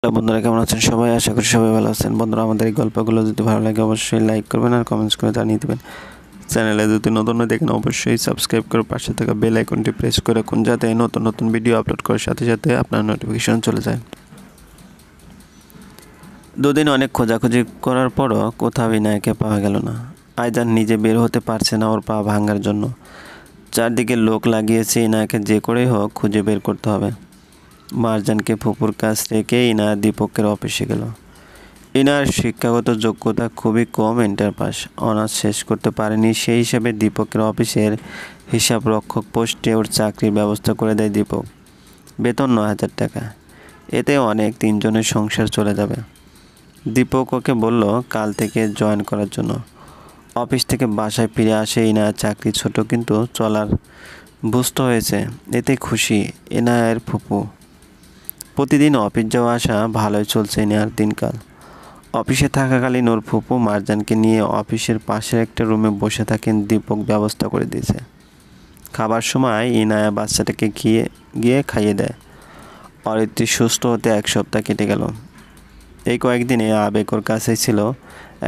Hello বন্ধুরা, কেমন আছেন সবাই? আশা করি সবাই ভালো আছেন। বন্ধুরা, আমাদের এই গল্পগুলো যদি ভালো লাগে অবশ্যই লাইক করবেন আর কমেন্টস করে জানিয়ে দেবেন। চ্যানেলে যদি নতুন দেখেন অবশ্যই সাবস্ক্রাইব করে পাশে থাকা বেল আইকনটি প্রেস করে রাখুন, যাতে নতুন নতুন ভিডিও আপলোড করার সাথে সাথে আপনার নোটিফিকেশন চলে যায়। দুদিন অনেক খোঁজাখুঁজি করার পরও কোথাও বিনায়ককে পাওয়া গেল না। আইজান নিজে বের হতে পারছে না ওর পা ভাঙার জন্য। চারদিকে লোক লাগিয়েছে, ইনায়াকে যে করেই হোক খুঁজে বের করতে হবে। মারজানকে ফুপুর কাছ রেখে ইনায়া দীপকের অফিসে গেল। ইনার শিক্ষাগত যোগ্যতা খুবই কম, ইন্টার পাস, অনার্স শেষ করতে পারেনি। সেই হিসাবে দীপকের অফিসের হিসাব রক্ষক পোস্টে ওর চাকরির ব্যবস্থা করে দেয় দীপক। বেতন 9,000 টাকা। এতে অনেক তিনজনের সংসার চলে যাবে। দীপক ওকে বলল কাল থেকে জয়েন করার জন্য। অফিস থেকে বাসায় ফিরে আসে ইনায়ার চাকরি ছোট কিন্তু চলার বুঝতে হয়েছে, এতে খুশি ইনায়ের ফুপু। প্রতিদিন অফিস যাওয়া আসা ভালোই চলছে ইনায়ার দিনকাল। অফিসে থাকাকালীন ওর ফুপু মারজানকে নিয়ে অফিসের পাশের একটা রুমে বসে থাকেন। দীপক ব্যবস্থা করে দিয়েছে। খাবার সময় ইনায়া বাচ্চাটাকে গিয়ে খাইয়ে দেয়। অরিত্রি সুস্থ হতে 1 সপ্তাহ কেটে গেল। এই কয়েকদিনে আবেগ ওর কাছেই ছিল।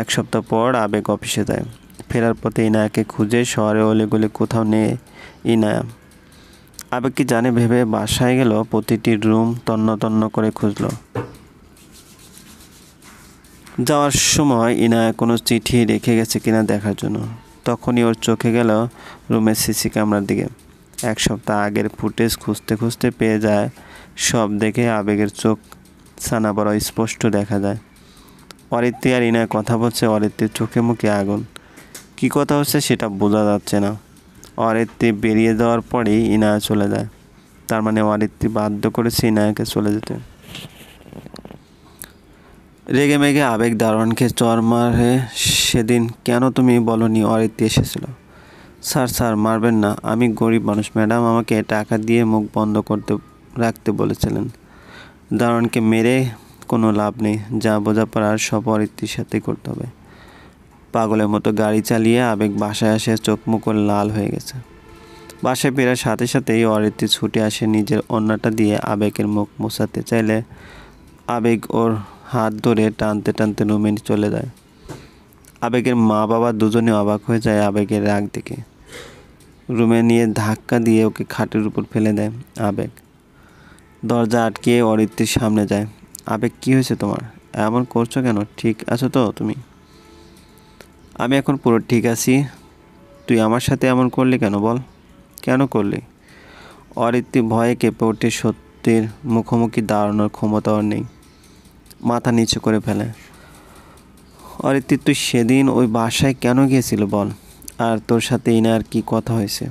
1 সপ্তাহ পর আবেগ অফিসে যায়। ফেরার পথে ইনায়াকে খুঁজে শহরে অলিগলি কোথাও নেই ইনায়া। আবেগ কি জানে ভেবে বাসায় গেল, প্রতিটি রুম তন্ন তন্ন করে খুঁজল। যাওয়ার সময় ইনায়া কোনো চিঠি রেখে গেছে কিনা দেখার জন্য। তখনই ওর চোখে গেল রুমের সিসি ক্যামেরার দিকে। 1 সপ্তাহ আগের ফুটেজ খুঁজতে খুঁজতে পেয়ে যায়। সব দেখে আবেগের চোখ ছানা বড় স্পষ্ট দেখা যায়। অরিত্রি আর ইনায়া কথা বলছে, অরিত্রির চোখে মুখে আগুন। কী কথা হচ্ছে সেটা বোঝা যাচ্ছে না। অরিত্রি বেরিয়ে যাওয়ার পরেই ইনায়া চলে যায়। তার মানে অরিত্রি বাধ্য করেছে ইনায়াকে চলে যেতে। রেগে মেগে আবেগ দারোয়ানকে চর মারে, সেদিন কেন তুমি বলনি অরিত্রি এসেছিল? স্যার মারবেন না, আমি গরিব মানুষ। ম্যাডাম আমাকে টাকা দিয়ে মুখ বন্ধ রাখতে বলেছিলেন। দারোয়ানকে মেরে কোনো লাভ নেই, যা বোঝাপড়ার সব অরিত্রির সাথেই করতে হবে। পাগলের মতো গাড়ি চালিয়ে আবেগ বাসায় আসে, চোখ মুখ লাল হয়ে গেছে। বাসায় ফেরার সাথে সাথেই অরিত্রি ছুটে আসে। নিজের অন্যটা দিয়ে আবেগের মুখ মোছাতে চাইলে আবেগ ওর হাত ধরে টানতে টানতে রুমে চলে যায়। আবেগের মা বাবা দুজনে অবাক হয়ে যায় আবেগের রাগ দেখে। রুমে নিয়ে ধাক্কা দিয়ে ওকে খাটের উপর ফেলে দেয় আবেগ। দরজা আটকিয়ে অরিত্রির সামনে যায়। আবেগ, কী হয়েছে তোমার? এমন করছো কেন? ঠিক আছো তো তুমি? আমি এখন পুরো ঠিক আছি। তুই আমার সাথে এমন করলি কেন বল? কেন করলি? অরিত্রি ভয়ে কেঁপে ওঠে। সত্যির মুখোমুখি দাঁড়ানোর ক্ষমতা ওর নেই। মাথা নিচু করে ফেলে। অরিত্রি, তুই সেদিন ওই বাসায় কেন গিয়েছিল বল? আর তোর সাথে ইনার কি কথা হয়েছে?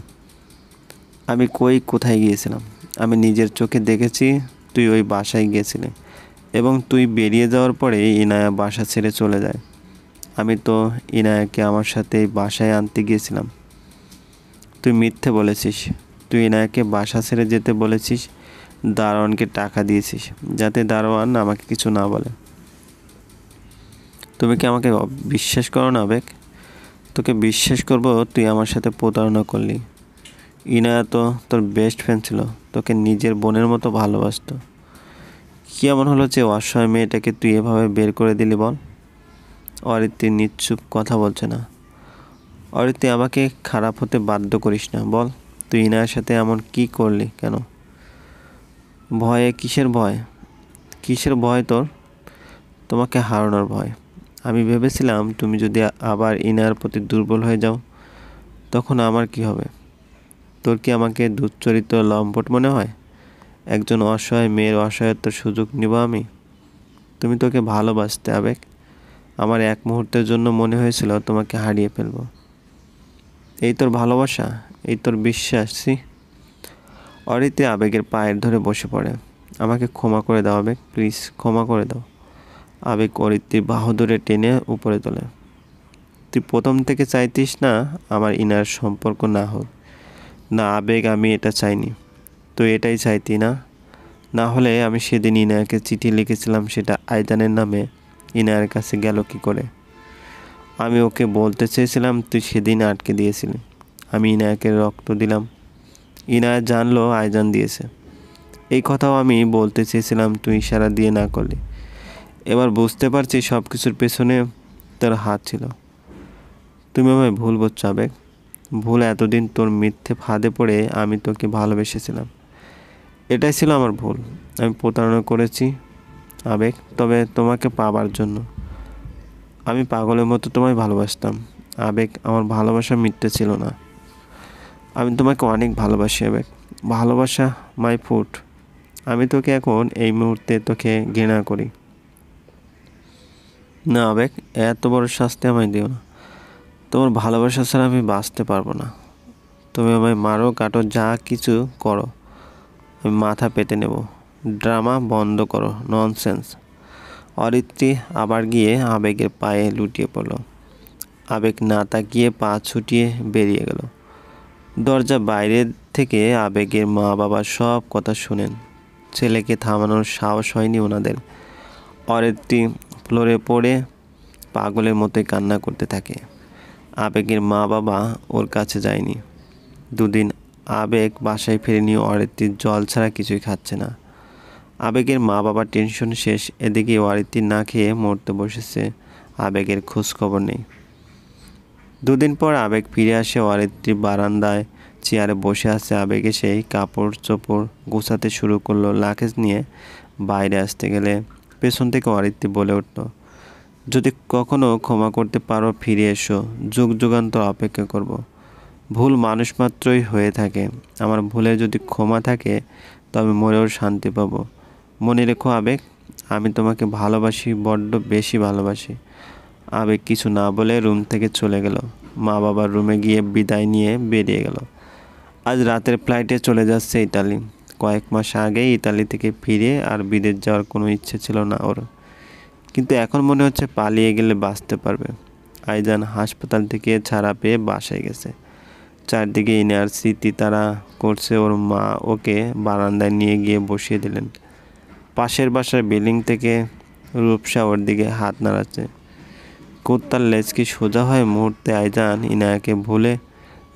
আমি কোথায় গিয়েছিলাম? আমি নিজের চোখে দেখেছি তুই ওই বাসায় গিয়েছিলি, এবং তুই বেরিয়ে যাওয়ার পরে ইনায়া বাসা ছেড়ে চলে যায়। আমি তো ইনায়াকে আমার সাথে বাসায় আনতে গিয়েছিলাম। তুই মিথ্যে বলেছিস। তুই ইনায়াকে বাসা ছেড়ে যেতে বলেছিস। দারোয়ানকে টাকা দিয়েছিস যাতে দারোয়ান আমাকে কিছু না বলে। তুমি কি আমাকে বিশ্বাস করো না আবেগ? তোকে বিশ্বাস করবো? তুই আমার সাথে প্রতারণা করলি। ইনায়া তো তোর বেস্ট ফ্রেন্ড ছিল, তোকে নিজের বোনের মতো ভালোবাসতো। কি এমন হলো যে অসহায় মেয়েটাকে তুই এভাবে বের করে দিলি বল? অরিত্রি নিশ্চুপ, কথা বলছে না। অরিত্রি, আমাকে খারাপ হতে বাধ্য করিস না। বল, তুই ইনায়ার সাথে এমন কি করলি কেন? ভয়ে? কিসের ভয়? কিসের ভয় তোর? তোমাকে হারানোর ভয়। আমি ভেবেছিলাম তুমি যদি আবার ইনায়ার প্রতি দুর্বল হয়ে যাও, তখন আমার কি হবে? তোর কি আমাকে দুশ্চরিত্র লম্পট মনে হয়? একজন অসহায় মেয়ের অসহায়ত্বের সুযোগ নিব আমি? তুমি তোকে ভালোবাসতে আবেগ। আমার এক মুহূর্তের জন্য মনে হয়েছিল তোমাকে হারিয়ে ফেলবো। এই তোর ভালোবাসা? এই তোর বিশ্বাস? অরিত্রি আবেগের পায়ের ধরে বসে পড়ে। আমাকে ক্ষমা করে দাও আবেগ, প্লিজ ক্ষমা করে দাও। আবেগ অরিত্রির বাহু ধরে টেনে উপরে তোলে। তুই প্রথম থেকে চাইতিস না আমার ইনার সম্পর্ক না হোক? না আবেগ, আমি এটা চাইনি। তুই এটাই চাইতি না? না হলে আমি সেদিন ইনায়াকে চিঠি লিখেছিলাম, সেটা আইজানের নামে ইনায়ার কাছে গেল কি করে? আমি ওকে বলতে চেয়েছিলাম তুই সেদিন আটকে দিয়েছিলি। আমি ইনায়াকে রক্ত দিলাম। ইনায়া জানলো আইজান দিয়েছে। এই কথাও আমি বলতে চেয়েছিলাম, তুই ইশারা দিয়ে না করলি। এবার বুঝতে পারছি সব কিছুর পেছনে তোর হাত ছিল। তুমি আমায় ভুল বুঝছো আবেগ। ভুল এতদিন তোর মিথ্যে ফাঁদে পড়ে আমি তোকে ভালোবেসেছিলাম। এটাই ছিল আমার ভুল। আমি প্রতারণা করেছি আবেগ, তবে তোমাকে পাবার জন্য। আমি পাগলের মতো তোমায় ভালোবাসতাম আবেগ। আমার ভালোবাসা মিথ্যে ছিল না। আমি তোমাকে অনেক ভালোবাসি আবেগ। ভালোবাসা মাই ফুড। আমি তোকে এখন এই মুহূর্তে তোকে ঘৃণা করি। না আবেগ, এত বড় শাস্তি আমায় দিও না। তোমার ভালোবাসা ছাড়া আমি বাঁচতে পারবো না। তুমি আমায় মারো, কাটো, যা কিছু করো, আমি মাথা পেতে নেব। ড্রামা বন্ধ করো, ননসেন্স। অরিত্রী আবার গিয়ে আবেগের পায়ে লুটিয়ে পড়ল। আবেগ না তাকিয়ে পা ছুটিয়ে বেরিয়ে গেল। দরজা বাইরে থেকে আবেগের মা বাবা সব কথা শুনেন। ছেলেকে থামানোর সাহস হয়নি ওনাদের। অরিত্রী ফ্লোরে পড়ে পাগলের মতোই কান্না করতে থাকে। আবেগের মা বাবা ওর কাছে যায়নি। দুদিন আবেগ বাসায় ফেরেনি। অরিত্রীর জল ছাড়া কিছুই খাচ্ছে না। আবেগের মা বাবার টেনশন শেষ। এদিকে অরিত্রী না খেয়ে মরতে বসেছে। আবেগের খোঁজ খবর নেই। দুদিন পর আবেগ ফিরে আসে। অরিত্রী বারান্দায় চেয়ারে বসে আছে। আবেগে সেই কাপড় চোপড় গোছাতে শুরু করলো। লাকেজ নিয়ে বাইরে আসতে গেলে পেছন থেকে অরিত্রী বলে উঠল, যদি কখনো ক্ষমা করতে পারো ফিরে এসো, যুগ যুগান্তর অপেক্ষা করব। ভুল মানুষ মাত্রই হয়ে থাকে। আমার ভুলে যদি ক্ষমা থাকে তবে মরেও শান্তি পাব। মনে রেখো আবেগ, আমি তোমাকে ভালোবাসি, বড্ড বেশি ভালোবাসি। আবেগ কিছু না বলে রুম থেকে চলে গেল। মা বাবার রুমে গিয়ে বিদায় নিয়ে বেরিয়ে গেল। আজ রাতের ফ্লাইটে চলে যাচ্ছে ইতালি। কয়েক মাস আগেই ইতালি থেকে ফিরে আর বিদেশ যাওয়ার কোনো ইচ্ছে ছিল না ওর, কিন্তু এখন মনে হচ্ছে পালিয়ে গেলে বাঁচতে পারবে। আইজান হাসপাতাল থেকে ছাড়া পেয়ে বাসায় গেছে। চারদিকে ইনার স্মৃতি তারা করছে। ওর মা ওকে বারান্দায় নিয়ে গিয়ে বসিয়ে দিলেন। পাশের বাসার বিল্ডিং থেকে রূপসা ওর দিকে হাত নাড়াচ্ছে। কুত্তার লেজ কি সোজা হয়? মুহূর্তে আইজান ইনায়াকে ভুলে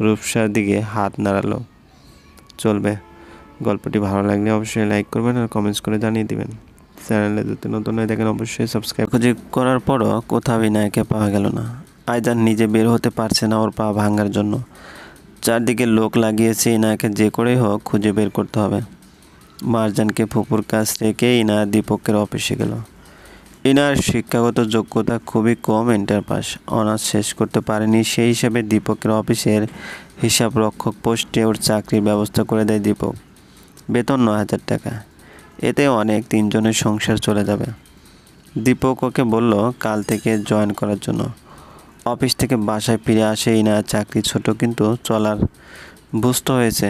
রূপসার দিকে হাত নাড়ালো। চলবে। গল্পটি ভালো লাগলে অবশ্যই লাইক করবেন আর কমেন্টস করে জানিয়ে দিবেন। চ্যানেলে যদি নতুন হয়ে দেখেন অবশ্যই সাবস্ক্রাইব। খোঁজি করার পরও কোথাও ইনায়াকে পাওয়া গেল না। আইজান নিজে বের হতে পারছে না ওর পা ভাঙার জন্য। চারদিকে লোক লাগিয়েছে। ইনায়াকে যে করেই হোক খুঁজে বের করতে হবে। মারজানকে ফুপুর কাছ রেখে ইনায়া দীপকের অফিসে গেল। ইনার শিক্ষাগত যোগ্যতা খুবই কম, ইন্টার পাস। অনার্স শেষ করতে পারেনি। সেই হিসাবে দীপকের অফিসের হিসাব রক্ষক পোস্টে ওর চাকরির ব্যবস্থা করে দেয় দীপক। বেতন 9,000 টাকা। এতে অনেক, তিনজনের সংসার চলে যাবে। দীপক ওকে বলল কাল থেকে জয়েন করার জন্য। অফিস থেকে বাসায় ফিরে আসে ইনার চাকরি ছোট কিন্তু চলার বুঝতে হয়েছে।